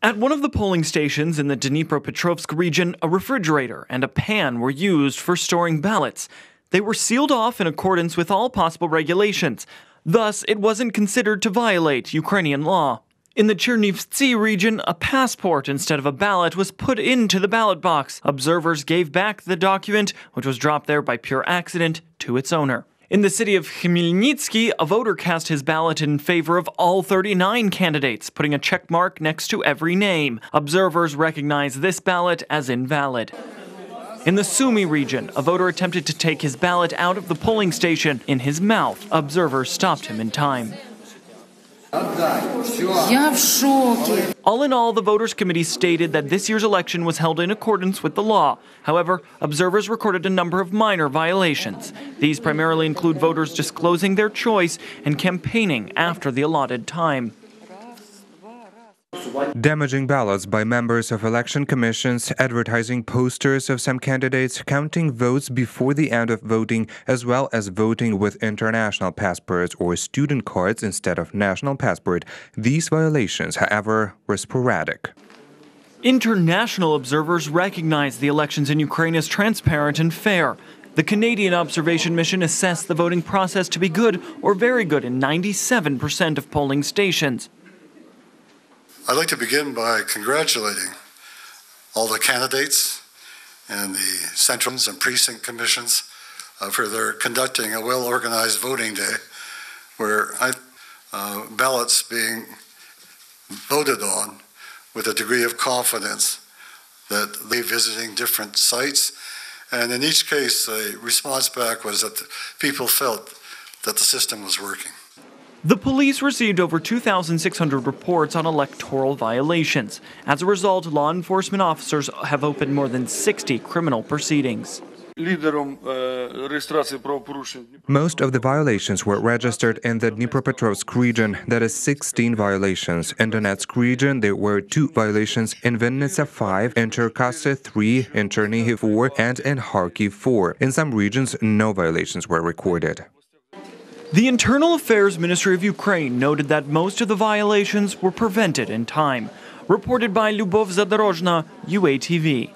At one of the polling stations in the Dnipropetrovsk region, a refrigerator and a pan were used for storing ballots. They were sealed off in accordance with all possible regulations. Thus, it wasn't considered to violate Ukrainian law. In the Chernivtsi region, a passport instead of a ballot was put into the ballot box. Observers gave back the document, which was dropped there by pure accident, to its owner. In the city of Khmelnytsky, a voter cast his ballot in favor of all 39 candidates, putting a check mark next to every name. Observers recognize this ballot as invalid. In the Sumy region, a voter attempted to take his ballot out of the polling station in his mouth. Observers stopped him in time. All in all, the Voters' Committee stated that this year's election was held in accordance with the law. However, observers recorded a number of minor violations. These primarily include voters disclosing their choice and campaigning after the allotted time. Damaging ballots by members of election commissions, advertising posters of some candidates, counting votes before the end of voting, as well as voting with international passports or student cards instead of national passport. These violations, however, were sporadic. International observers recognize the elections in Ukraine as transparent and fair. The Canadian observation mission assessed the voting process to be good or very good in 97% of polling stations. I'd like to begin by congratulating all the candidates and the centrals and precinct commissions for their conducting a well-organized voting day where ballots being voted on with a degree of confidence that they visiting different sites. And in each case, the response back was that people felt that the system was working. The police received over 2,600 reports on electoral violations. As a result, law enforcement officers have opened more than 60 criminal proceedings. Most of the violations were registered in the Dnipropetrovsk region, that is 16 violations. In Donetsk region, there were 2 violations, in Vinnytsia 5, in Cherkasy 3, in Chernihiv 4, and in Kharkiv 4. In some regions, no violations were recorded. The Internal Affairs Ministry of Ukraine noted that most of the violations were prevented in time. Reported by Lyubov Zadorozhna, UATV.